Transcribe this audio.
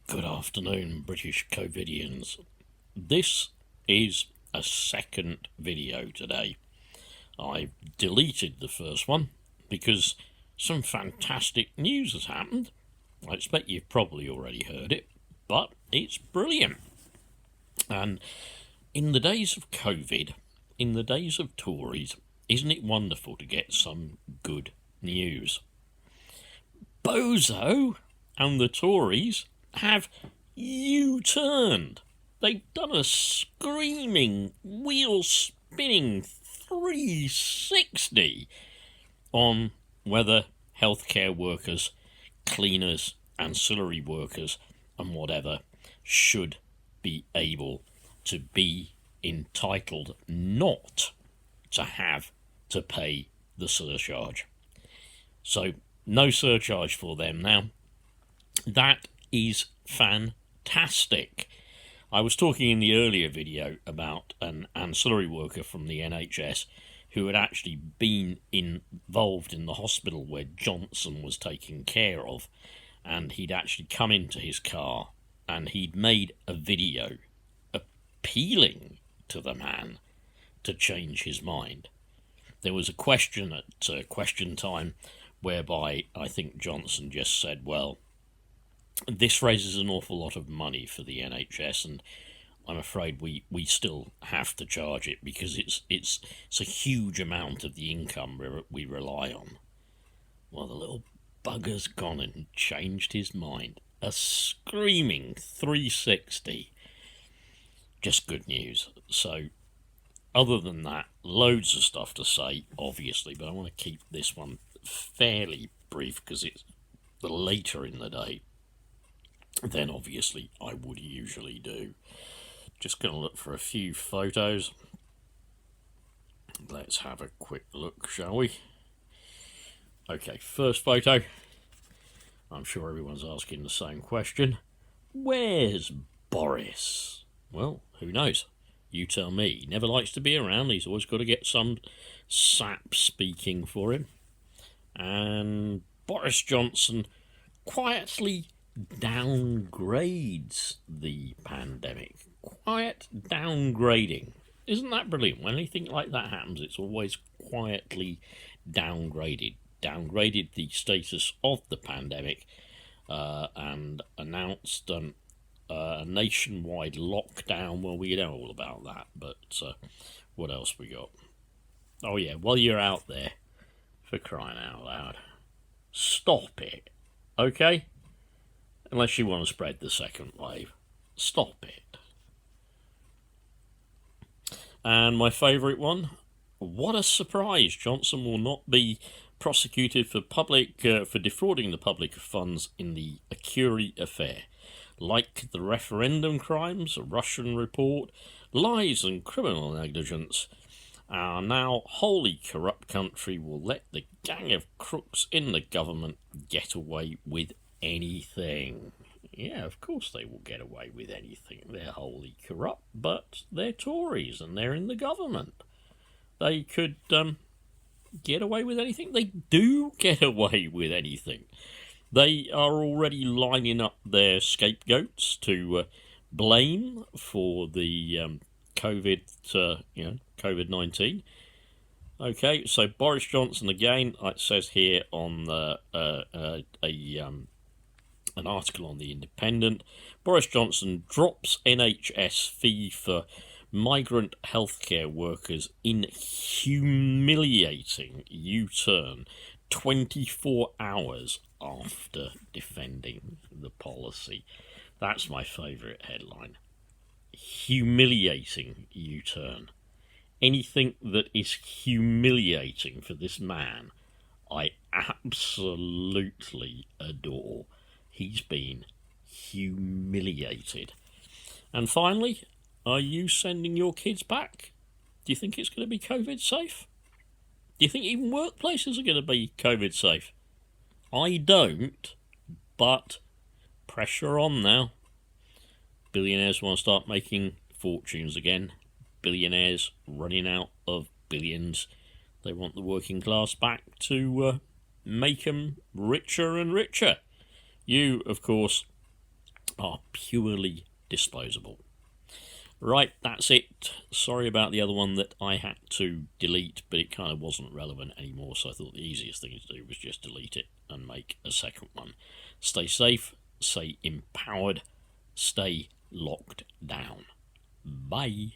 Good afternoon, British COVIDians. This is a second video today. I deleted the first one because some fantastic news has happened. I expect you've probably already heard it, but it's brilliant. And in the days of COVID, in the days of Tories, isn't it wonderful to get some good news? Bozo and the Tories have U-turned. They've done a screaming, wheel-spinning 360 on whether healthcare workers, cleaners, ancillary workers and whatever should be able to be entitled not to have to pay the surcharge. So no surcharge for them now. That is fantastic. I was talking in the earlier video about an ancillary worker from the NHS who had actually been involved in the hospital where Johnson was taken care of, and he'd actually come into his car and he'd made a video appealing to the man to change his mind. There was a question at question time whereby I think Johnson just said, well, this raises an awful lot of money for the NHS, and I'm afraid we still have to charge it because it's a huge amount of the income we rely on. Well, the little bugger's gone and changed his mind. A screaming 360. Just good news. So, other than that, loads of stuff to say, obviously, but I want to keep this one fairly brief because it's later in the day than obviously I would usually do. Just going to look for a few photos. Let's have a quick look, shall we? Okay, first photo. I'm sure everyone's asking the same question. Where's Boris? Well, who knows? You tell me. He never likes to be around. He's always got to get some sap speaking for him. And Boris Johnson quietly downgrades the pandemic. Quiet downgrading. Isn't that brilliant? When anything like that happens, it's always quietly downgraded. Downgraded the status of the pandemic and announced a nationwide lockdown. Well, we know all about that, but what else we got? Oh yeah, while you're out there, for crying out loud, stop it, okay? Unless you want to spread the second wave. Stop it. And my favourite one, what a surprise. Johnson will not be prosecuted for defrauding the public of funds in the Curie affair. Like the referendum crimes, a Russian report, lies and criminal negligence, our now wholly corrupt country will let the gang of crooks in the government get away with anything. Yeah, of course they will get away with anything. They're wholly corrupt, but they're Tories and they're in the government. They could get away with anything. They do get away with anything. They are already lining up their scapegoats to blame for the COVID-19. Okay, so Boris Johnson again. It says here on an article on the Independent, Boris Johnson drops NHS fee for migrant healthcare workers in humiliating U-turn 24 hours after defending the policy. That's my favourite headline. Humiliating U-turn. Anything that is humiliating for this man, I absolutely adore. He's been humiliated. And finally, are you sending your kids back? Do you think it's going to be COVID safe? Do you think even workplaces are going to be COVID safe? I don't, but pressure on now. Billionaires want to start making fortunes again. Billionaires running out of billions. They want the working class back to make them richer and richer. You, of course, are purely disposable. Right, that's it. Sorry about the other one that I had to delete, but it kind of wasn't relevant anymore, so I thought the easiest thing to do was just delete it and make a second one. Stay safe, stay empowered, stay locked down. Bye.